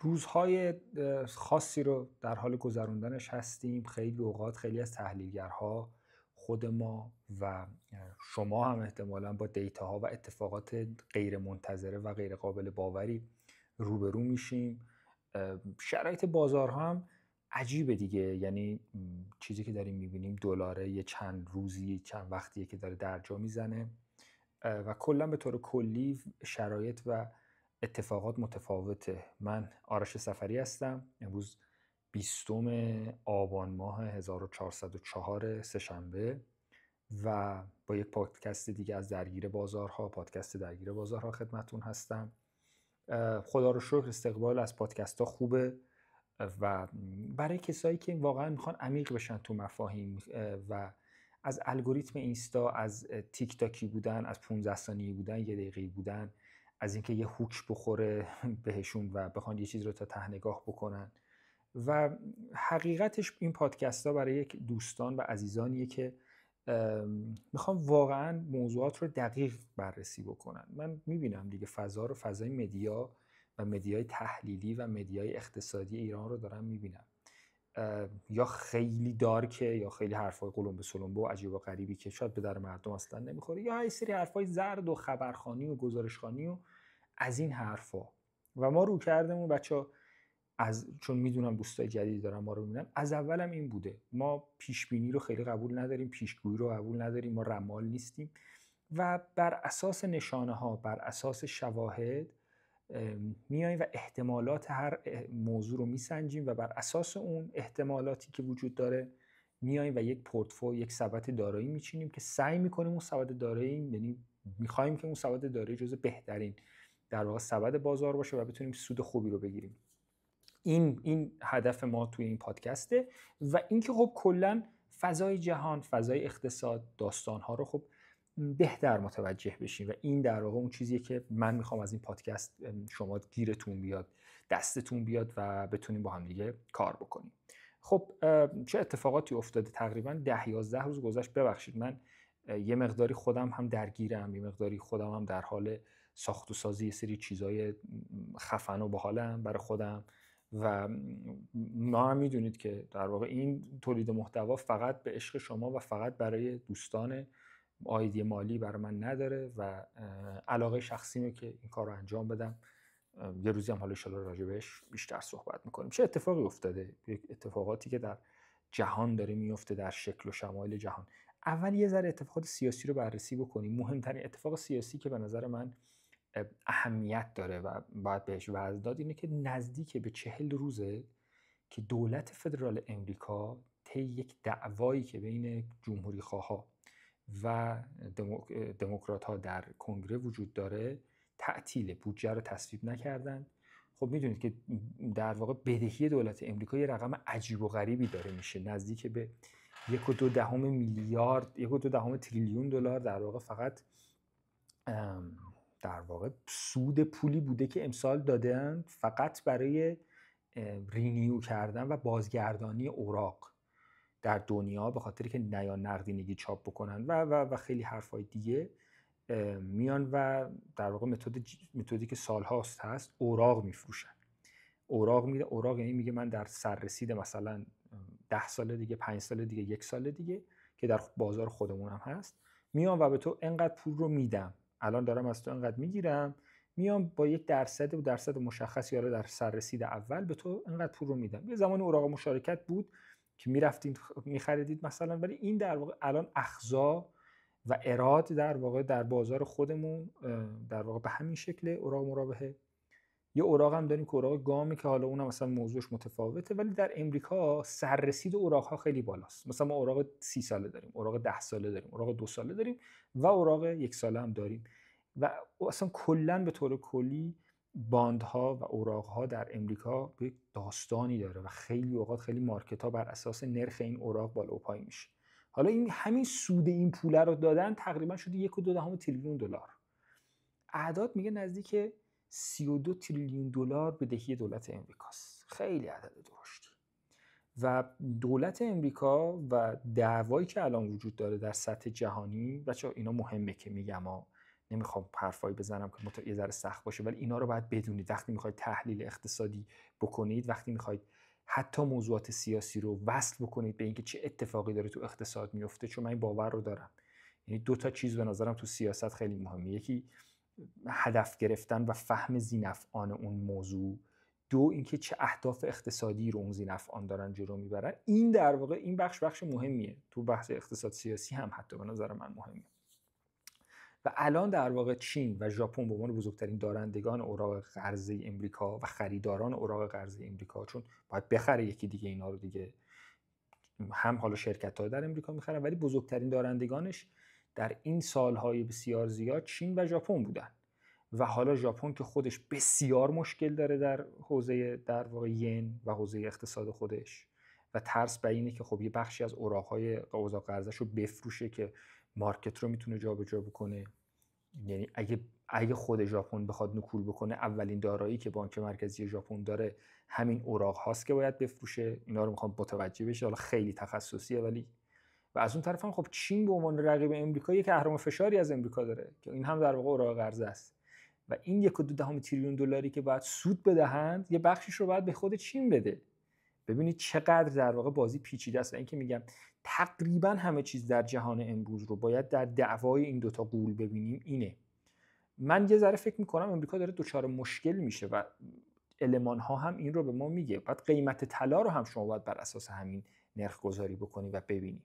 روزهای خاصی رو در حال گذروندنش هستیم. خیلی اوقات خیلی از تحلیلگرها، خود ما و شما هم احتمالاً با دیتاها و اتفاقات غیر منتظره و غیر قابل باوری روبرو میشیم. شرایط بازارها هم عجیبه دیگه، یعنی چیزی که داریم میبینیم دلاره یه چند روزی چند وقتیه که داره درجا میزنه و کلا به طور کلی شرایط و اتفاقات متفاوته. من آرش سفری هستم. امروز 20 آبان ماه 1404 سه‌شنبه و با یک پادکست دیگه از پادکست درگیر بازارها خدمتون هستم. خدا رو شکر استقبال از پادکست ها خوبه و برای کسایی که واقعا میخوان عمیق بشن تو مفاهیم و از الگوریتم اینستا، از تیک تاکی بودن، از 15 ثانیه‌ای بودن، یه دقیقه‌ای بودن، از اینکه یه هوک بخوره بهشون و بخوان یه چیز رو تا ته نگاه بکنن. و حقیقتش این پادکست ها برای یک دوستان و عزیزانیه که میخوام واقعا موضوعات رو دقیق بررسی بکنن. من میبینم دیگه فضای مدیا و مدیای تحلیلی و مدیای اقتصادی ایران رو دارم میبینم، یا خیلی دارکه یا خیلی حرفای قلمبه سلمبه و عجیب و غریبی که شاید به در مردم اصلا نمیخوره، یا یه سری حرفای زرد و خبرخوانی و گزارشخوانی و از این حرفا. و ما رو کردمون بچه چون میدونم دوستای جدیدی دارن ما رو میبینن، از اولم این بوده. ما پیشبینی رو خیلی قبول نداریم، پیشگویی رو قبول نداریم، ما رمال نیستیم و بر اساس نشانه ها، بر اساس شواهد میایم و احتمالات هر موضوع رو میسنجیم و بر اساس اون احتمالاتی که وجود داره میایم و یک پورتفولیو، یک سبد دارایی میچینیم که سعی میکنیم اون سبد دارایی، یعنی میخوایم که اون سبد دارایی جزو بهترین در واقع سبد بازار باشه و بتونیم سود خوبی رو بگیریم. این هدف ما توی این پادکسته و اینکه خب کلا فضای جهان، فضای اقتصاد، داستانها رو خب بهتر متوجه بشیم و این در واقع اون چیزیه که من میخوام از این پادکست شما گیرتون بیاد، دستتون بیاد و بتونیم با هم دیگه کار بکنیم. خب چه اتفاقاتی افتاده؟ تقریبا 10-11 روز گذشت. ببخشید من یه مقداری خودم هم درگیرم، یه مقداری خودم هم در حال ساخت و سازی یه سری چیزای خفن و باحالم برای خودم و ما هم میدونید که در واقع این تولید محتوا فقط به عشق شما و فقط برای دوستان آیدی مالی برای من نداره و علاقه شخصیمه که این کار رو انجام بدم. یه روزی هم حالا ان شاءالله راجع بهش بیشتر صحبت میکنیم. چه اتفاقی افتاده؟ اتفاقاتی که در جهان داره میفته، در شکل و شمایل جهان. اول یه ذره اتفاقات سیاسی رو بررسی بکنیم. مهمترین اتفاق سیاسی که به نظر من اهمیت داره و باید بهش وزن داد اینه که نزدیک به 40 روزه که دولت فدرال امریکا طی یک دعوایی که بین جمهوری خواها و دموکرات ها در کنگره وجود داره تعطیل بودجه رو تصویب نکردن. خب میدونید که در واقع بدهی دولت امریکا یه رقم عجیب و غریبی داره میشه، نزدیک به 1.2 میلیارد، 1.2 تریلیون دلار در واقع فقط در واقع سود پولی بوده که امسال دادن فقط برای رینیو کردن و بازگردانی اوراق در دنیا، به خاطری که نیان نقدینگی چاپ بکنن و خیلی حرفای دیگه میان و در واقع متدی که سالهاست هست اوراق میفروشن. اوراق یعنی میگه من در سررسید مثلا 10 سال دیگه، 5 سال دیگه، 1 سال دیگه که در بازار خودمون هم هست، میام و به تو انقدر پول رو میدم، الان دارم از تو انقدر میگیرم، میام با یک درصد مشخصی یا در سررسید اول به تو انقدر پول رو میدم. یه زمان اوراق مشارکت بود که میرفتید میخریدید مثلا، ولی این در واقع الان اخضا و اراد در واقع در بازار خودمون در واقع به همین شکل اوراق مرابحه. یه اوراق هم داریم که اوراق گامی که حالا اونم مثلا موضوعش متفاوته، ولی در امریکا سررسید اوراق ها خیلی بالاست. مثلا ما اوراق 30 ساله داریم، اوراق 10 ساله داریم، اوراق 2 ساله داریم و اوراق 1 ساله هم داریم و اصلا کلا به طور کلی باندها و اوراقها در امریکا یک داستانی داره و خیلی اوقات خیلی مارکت ها بر اساس نرخ این اوراق بالا و پایین میشه. حالا این همین سود این پوله رو دادن تقریبا شده 1.2 تریلیون دلار. اعداد میگه نزدیک 32 تریلیون دلار بدهی دولت امریکاست. خیلی عدد درشتی. و دولت امریکا و دعوایی که الان وجود داره در سطح جهانی، بچه‌ها اینا مهمه که میگم نمیخوام حرفایی بزنم که یه ذره سخت باشه، ولی اینا رو باید بدونید وقتی میخواید تحلیل اقتصادی بکنید، وقتی میخواید حتی موضوعات سیاسی رو وصل بکنید به اینکه چه اتفاقی داره تو اقتصاد میفته. چون من این باور رو دارم، یعنی دو تا چیز به نظرم تو سیاست خیلی مهمه: یکی هدف گرفتن و فهم ذینفعان اون موضوع، دو اینکه چه اهداف اقتصادی رو اون ذینفعان دارن جلو میبرن. این در واقع این بخش مهمیه تو بحث اقتصاد سیاسی هم حتی به نظر من مهمه. و الان در واقع چین و ژاپن به عنوان بزرگترین دارندگان اوراق قرضه امریکا و خریداران اوراق قرضه امریکا، چون باید بخره یکی دیگه اینا رو دیگه، هم حالا شرکت‌ها در امریکا میخرن ولی بزرگترین دارندگانش در این سالهای بسیار زیاد چین و ژاپن بودن. و حالا ژاپن که خودش بسیار مشکل داره در حوزه در واقع ین و حوزه اقتصاد خودش و ترس بر اینه که خب یه بخشی از اوراق‌های اوراق قرضش رو بفروشه که مارکت رو میتونه جابجا بکنه. یعنی اگه خود ژاپن بخواد نکول بکنه، اولین دارایی که بانک مرکزی ژاپن داره همین اوراق هاست که باید بفروشه. اینا رو میخوام متوجه بشه، حالا خیلی تخصصیه ولی. و از اون طرف هم خب چین به عنوان رقیب امریکا یک اهرم فشاری از امریکا داره که این هم در واقع اوراق قرضه است و این 1.2 تریلیون دلاری که باید سود بدهند یه بخشش رو باید به خود چین بده. ببینید چقدر در واقع بازی پیچیده است. و اینکه میگم تقریبا همه چیز در جهان امروز رو باید در دعوای این دوتا غول ببینیم اینه. من یه ذره فکر میکنم امریکا داره دچار مشکل میشه و المان ها هم این رو به ما میگه. بعد قیمت طلا رو هم شما باید بر اساس همین نرخ گذاری بکنی و ببینی.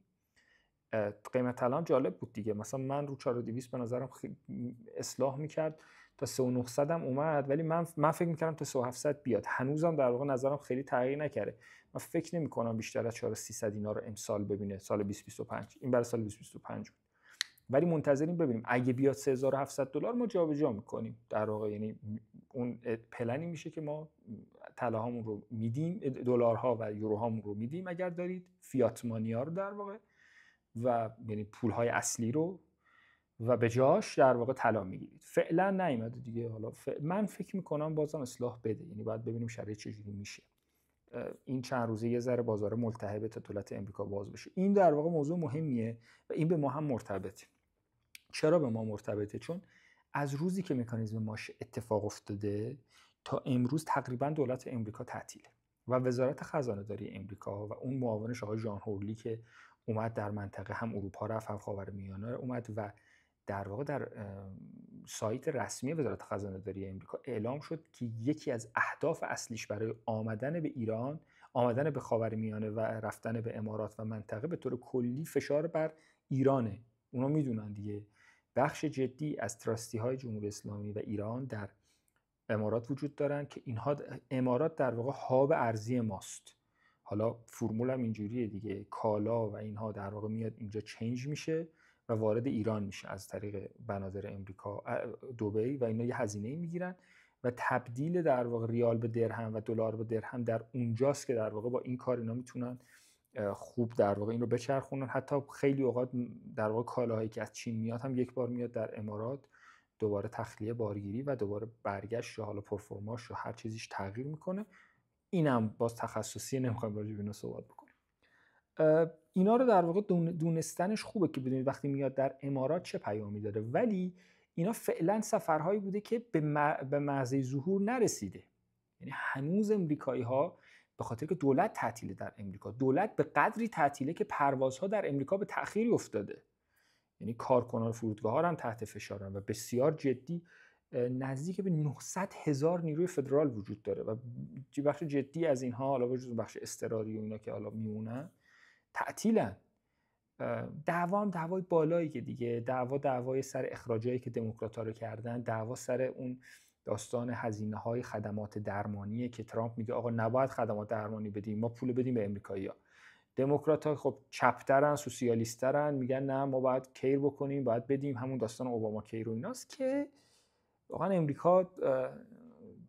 قیمت طلا هم جالب بود دیگه، مثلا من رو 4200 به نظرم اصلاح میکرد تا 3900 هم اومد، ولی من فکر میکردم تا 3700 بیاد. هنوزم در واقع نظرم خیلی تغییر نکرده. من فکر نمیکنم بیشتر از 4300 اینا رو امسال ببینه، سال 2025. این برای سال 2025 بود. ولی منتظریم ببینیم اگه بیاد 3700 دلار ما جابجا میکنیم در واقع. یعنی اون پلنی میشه که ما طلاهامون رو میدیم، دلارها و یوروهامون رو میدیم اگر دارید، فیات مانیا رو در واقع، و یعنی پولهای اصلی رو، و به جاش در واقع طلا میگیرید. فعلا نیومده دیگه. حالا من فکر میکنم بازم اصلاح بده، یعنی باید ببینیم شرایط چجوری میشه. این چند روزه یه ذره بازار ملتهب تا دولت امریکا باز بشه. این در واقع موضوع مهمیه و این به ما هم مرتبطه. چرا به ما مرتبطه؟ چون از روزی که مکانیزم ماش اتفاق افتاده تا امروز تقریبا دولت امریکا تعطیله و وزارت خزانه داری امریکا و اون معاونش آقای ژان هورلی که اومد در منطقه هم اروپا رفت هم خاورمیانه اومد و در واقع در سایت رسمی وزارت خزانه داری امریکا اعلام شد که یکی از اهداف اصلیش برای آمدن به ایران، آمدن به خاورمیانه و رفتن به امارات و منطقه به طور کلی فشار بر ایرانه. اونا میدونن دیگه بخش جدی از تراستی های جمهوری اسلامی و ایران در امارات وجود دارن که اینها امارات در واقع هاب ارزی ماست. حالا فرمول هم اینجوریه دیگه، کالا و اینها در واقع میاد اینجا چنج میشه و وارد ایران میشه از طریق بنادر امریکا، دبی، و اینا یه هزینه‌ای میگیرن و تبدیل در واقع ریال به درهم و دلار به درهم در اونجاست که در واقع با این کار اینا میتونن خوب در واقع این رو بچرخونن. حتی خیلی اوقات در واقع کالاهایی که از چین میاد هم یک بار میاد در امارات، دوباره تخلیه بارگیری و دوباره برگشت یا حالا پرفورماش یا هر چیزیش تغییر میکنه. اینم باز تخصصی، نمیخوایم راجع به اینا صحبت بکنیم. اینا رو در واقع دونستنش خوبه که بدونید وقتی میاد در امارات چه پیامی داره، ولی اینا فعلا سفرهایی بوده که به مرزه ظهور نرسیده. یعنی هنوز امریکایی ها به خاطر که دولت تعطیله در امریکا، دولت به قدری تعطیله که پروازها در امریکا به تأخیری افتاده. یعنی کارکنان فرودگاه‌ها هم تحت فشارن و بسیار جدی. نزدیک به 900,000 نیروی فدرال وجود داره و بخش جدی از اینها، حالا بجز بخش اضطراری و اینا که حالا میمونن، تعطیلن. دعوای بالایی که دیگه دعوای سر اخراجایی که دموکرات‌ها رو کردن، دعوا سر اون داستان هزینه‌های خدمات درمانیه که ترامپ میگه آقا نباید خدمات درمانی بدیم، ما پول بدیم به امریکایی‌ها. دموکرات‌ها خب چپ‌ترن، سوسیالیست‌ترن، میگن نه ما باید کیر بکنیم، باید بدیم. همون داستان اوباما کیر و ایناست که واقعا امریکا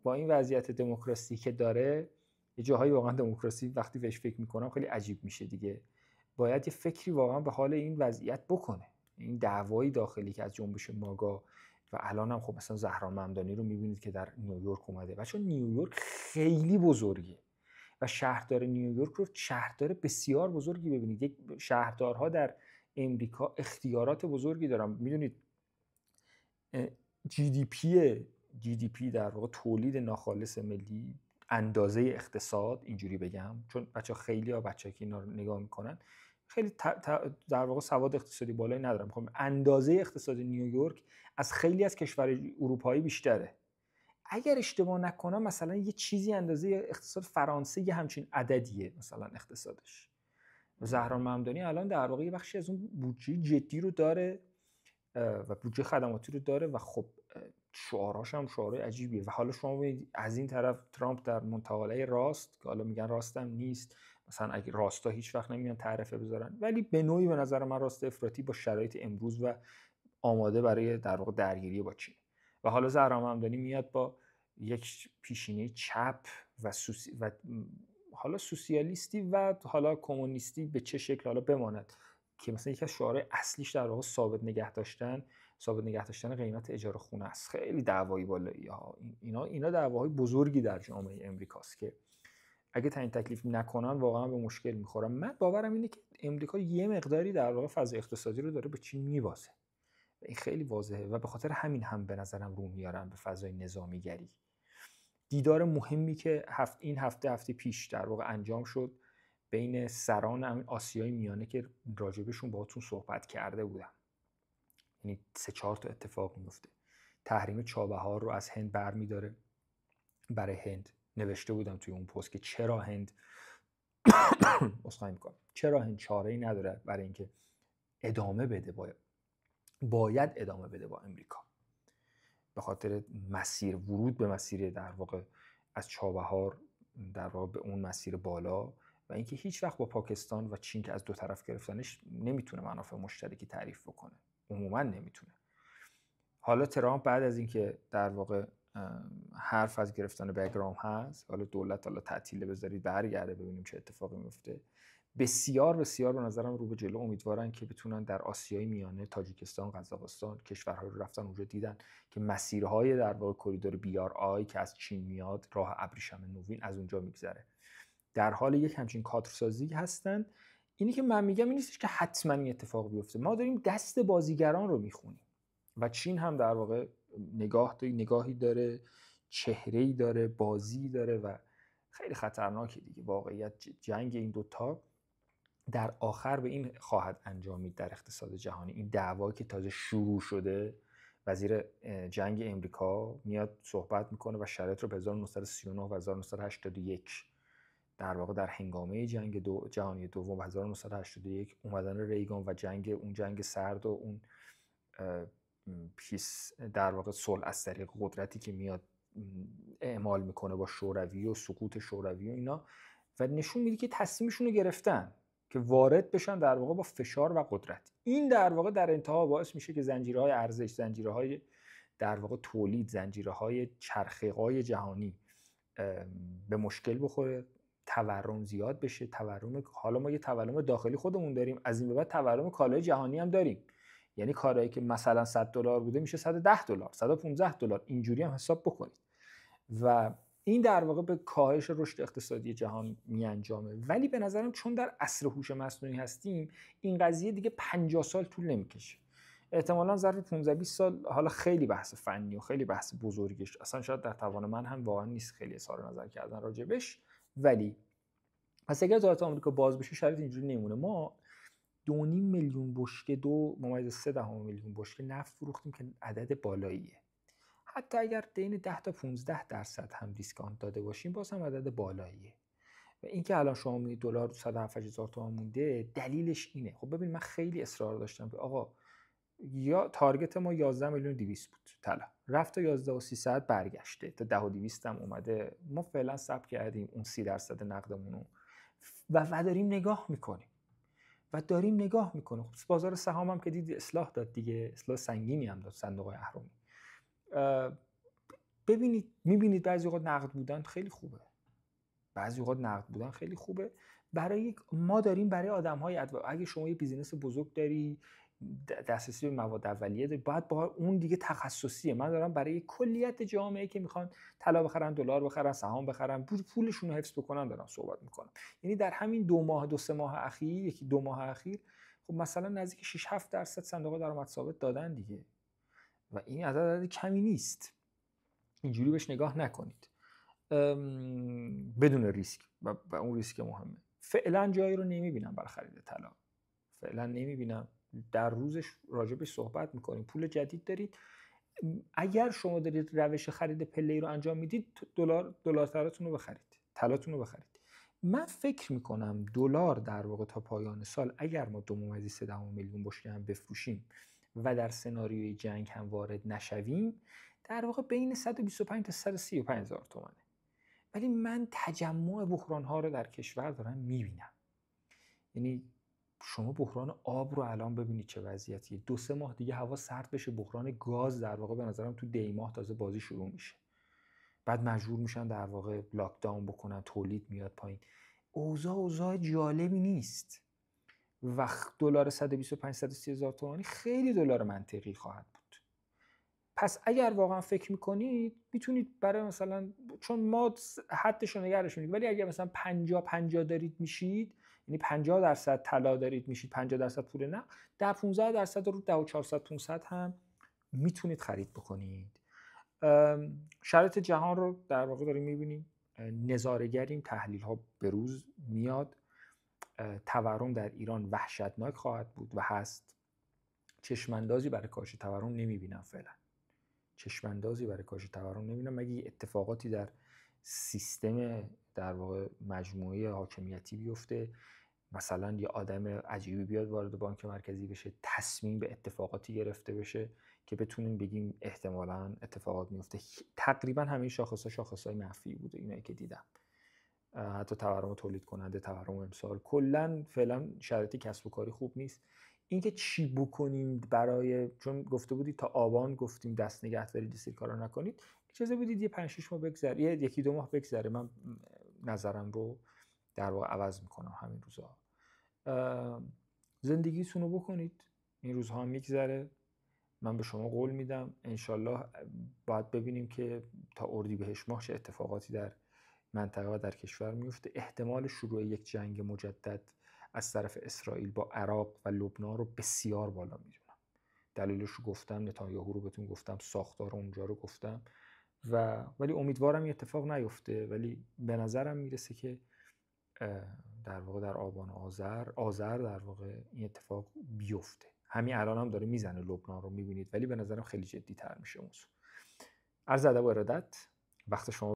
با این وضعیت دموکراسی که داره، یه جاهایی واقعا دموکراسی وقتی بهش فکر میکنم خیلی عجیب میشه دیگه. باید یه فکری واقعا به حال این وضعیت بکنه. این دعوای داخلی که از جنبش ماگا و الان هم خب مثلا زهرا ممدانی رو میبینید که در نیویورک اومده. بچه‌ها نیویورک خیلی بزرگه و شهردار نیویورک رو شهردار بسیار بزرگی ببینید. یک شهردارها در امریکا اختیارات بزرگی دارن. میدونید جی دی پی در واقع تولید ناخالص ملی، اندازه اقتصاد، اینجوری بگم، چون بچه‌ها که اینا رو نگاه میکنن خیلی در واقع سواد اقتصادی بالایی ندارن. خب اندازه اقتصاد نیویورک از خیلی از کشورهای اروپایی بیشتره. اگر اشتباه نکنم مثلا یه چیزی اندازه اقتصاد فرانسه یه همچین عددیه مثلا اقتصادش. زهران ممدانی الان در واقع یه بخشی از اون بودجه جدی رو داره و بودجه خدماتی رو داره و خب شعاراش هم شعارهای عجیبیه. و حالا شما ببینید از این طرف ترامپ در منتقله راست که حالا میگن راستم نیست، مثلا اگه راستا هیچ وقت نمیان تعرفه بذارن، ولی به نوعی به نظر من راست افراطی با شرایط امروز و آماده برای در واقع درگیری با چین. و حالا زهران ممدانی میاد با یک پیشینه چپ و حالا سوسیالیستی و حالا کمونیستی به چه شکل حالا بماند، که مثلا یکی از شعارهای اصلیش در واقع ثابت نگه داشتن قیمت اجاره خونه است. خیلی دعوایی بالایی ها، اینا دعواهای بزرگی در جامعه امریکاست که اگه تعیین تکلیف نکنن واقعا به مشکل میخورن. من باورم اینه که امریکا یه مقداری در واقع فضای اقتصادی رو داره به چین میبازه، این خیلی واضحه و به خاطر همین هم به نظرم رو میارن به فضای نظامیگری. دیدار مهمی که این هفته پیش در واقع انجام شد بین سران آسیای میانه که راجبشون باهاتون صحبت کرده بودم، یعنی 3-4 تا اتفاق میفته. تحریم چابهار رو از هند برمیداره برای هند. نوشته بودم توی اون پست که چرا هند چرا هند چاره‌ای نداره برای اینکه ادامه بده، باید ادامه بده با امریکا به خاطر ورود به مسیر در واقع از چابهار در واقع به اون مسیر بالا، و اینکه هیچ وقت با پاکستان و چین که از دو طرف گرفتنش نمیتونه منافع مشترکی تعریف بکنه، عموما نمیتونه. حالا ترامپ بعد از اینکه در واقع حرف از گرفتن بگرام هست، حالا دولت تعطیل بذارید برگرده ببینیم چه اتفاقی میفته. بسیار بسیار به نظرم رو به جلو امیدوارن که بتونن در آسیای میانه، تاجیکستان، قزاقستان، کشورهای رو رفتن اونجا دیدن که مسیرهای در واقع کریدور BRI که از چین میاد، راه ابریشم نوین از اونجا میگذره، در حال یک همچین کادرسازی هستن. اینی که من میگم این نیستش که حتما این اتفاق بیفته، ما داریم دست بازیگران رو میخونیم و چین هم در واقع نگاهی داره، چهره‌ای داره، بازی داره و خیلی خطرناکه دیگه. واقعیت جنگ این دوتا در آخر به این خواهد انجامید در اقتصاد جهانی. این دعوا که تازه شروع شده، وزیر جنگ امریکا میاد صحبت میکنه و شرایط رو به 1939 و 1981 در واقع در هنگامه جنگ جهانی دوم و 1981 اومدن ریگان و اون جنگ سرد و اون پیس در واقع صلح از طریق قدرتی که میاد اعمال میکنه با شوروی و سقوط شوروی و اینا، و نشون میده که تصمیمشون رو گرفتن که وارد بشن در واقع با فشار و قدرت. این در واقع در انتها باعث میشه که زنجیرهای ارزش، زنجیرهای در واقع تولید، زنجیرهای چرخه‌های جهانی به مشکل بخوره، تورم زیاد بشه. حالا ما یه تورم داخلی خودمون داریم، از این به بعد تورم کالای جهانی هم داریم، یعنی کالایی که مثلا $100 بوده میشه $110، $115، اینجوری هم حساب بکنید. و این در واقع به کاهش رشد اقتصادی جهان میانجامه. ولی به نظرم چون در عصر هوش مصنوعی هستیم، این قضیه دیگه 50 سال طول نمیکشه، احتمالاً ظرف 15-20 سال. حالا خیلی بحث فنی و خیلی بحث بزرگش اصلا شاید در توان من هم واقعا نیست خیلی اظهار نظر کردن راجبش، ولی پس اگر تجارت آمریکا باز بشه شرایط اینجوری نمونه. ما 2.5 میلیون بشکه 2.3 میلیون بشکه نفت فروختیم که عدد بالاییه. حتی اگر بین 10 تا 15% هم دیسکانت داده باشیم باز هم عدد بالاییه. و اینکه الان شما میگید دلار 107,000 تومان مونده، دلیلش اینه. خب ببین من خیلی اصرار داشتم که آقا یا تارگت ما 11,200,000 بود طلا، رفت تا 11,300 برگشته تا 10,200 هم اومده، ما فعلا ثبت کردیم اون 30% نقدمون رو و داریم نگاه میکنیم. خب بازار سهام هم که دید اصلاح داد دیگه، اصلاح سنگینی هم داد صندوق اهرمی. میبینید بعضی اوقات نقد بودن خیلی خوبه، برای ما داریم برای آدم‌های اگه شما یه بیزینس بزرگ داری، دسترسی به مواد اولیه داری، باید با اون دیگه تخصصیه. من دارم برای کلیت جامعه که میخوان طلا بخرن، دلار بخرن، سهام بخرن، پولشون رو حفظ بکنن دارم صحبت میکنم. یعنی در همین 2 ماه اخیر، 2 ماه اخیر، خب مثلا نزدیک 6-7% صندوق درآمد ثابت دادن دیگه. و این عدد کمی نیست. اینجوری بهش نگاه نکنید بدون ریسک و اون ریسک مهمه. فعلا جایی رو نمیبینم برای خرید طلا، فعلا نمیبینم. در روزش راجبش صحبت میکنیم. پول جدید دارید، اگر شما دارید روش خرید پله‌ای رو انجام میدید، دلار طلاتون رو بخرید، طلاتون رو بخرید. من فکر میکنم دلار در واقع تا پایان سال اگر ما 2.3 میلیون بشکه هم بفروشیم و در سناریوی جنگ هم وارد نشویم، در واقع بین 125 تا 135 هزار تومانه. ولی من تجمع بحران ها رو در کشور دارم میبینم. یعنی شما بحران آب رو الان ببینید چه وضعیتیه. 2-3 ماه دیگه هوا سرد بشه، بحران گاز در واقع به نظرم تو دی ماه تازه بازی شروع میشه. بعد مجبور میشن در واقع لاکداون بکنن، تولید میاد پایین. اوضاع جالبی نیست. وقت دلار 125 130 هزار تومانی خیلی دلار منطقی خواهد بود. پس اگر واقعا فکر میکنید میتونید برای مثلا، چون ما حدش رو نگرش میدیم، ولی اگر مثلا 50 دارید میشید، یعنی 50% طلا دارید میشید، 50% پول نقد، در 15% رو 10400-500 هم میتونید خرید بکنید. شرایط جهان رو در واقع داریم میبینیم، نظاره‌گریم، تحلیل ها به روز میاد. تورم در ایران وحشتناک خواهد بود و هست. چشماندازی برای کاهش تورم نمیبینم فعلا. چشماندازی برای کاهش تورم نمیبینم، مگه اتفاقاتی در سیستم در واقع مجموعه حاکمیتی بیفته، مثلا یه آدم عجیبی بیاد وارد بانک مرکزی بشه، تصمیم به اتفاقاتی گرفته بشه که بتونیم بگیم احتمالاً اتفاقات میفته. تقریبا همه شاخص‌های منفی بوده اینایی که دیدم، حتی تورم تولید کننده، تورم امسال. کلا فعلا شرایط کسب و کاری خوب نیست. اینکه چی بکنیم برای، چون گفته بودید تا آبان گفتیم دست نگه دارید، این کارا نکنید، اجازه بدید یه 5-6 ماه بگذره، یکی 2 ماه بگذره، من نظرم رو در واقع عوض میکنم همین روزها. زندگیتون رو بکنید، این روزها هم میگذره. من به شما قول میدم انشالله باید ببینیم که تا اردیبهشت ماه چه اتفاقاتی در منطقه و در کشور میفته. احتمال شروع یک جنگ مجدد از طرف اسرائیل با عراق و لبنان رو بسیار بالا میدونم. دلیلش رو گفتم، نتانیاهو رو بهتون گفتم، ساختار اونجا رو گفتم، ولی امیدوارم این اتفاق نیفته. ولی به نظرم میرسه که در واقع در آبان آذر در واقع این اتفاق بیفته. همین الان هم داره میزنه لبنان رو میبینید، ولی به نظرم خیلی جدی تر میشه موضوع. عرض ادب و ارادت، وقت شما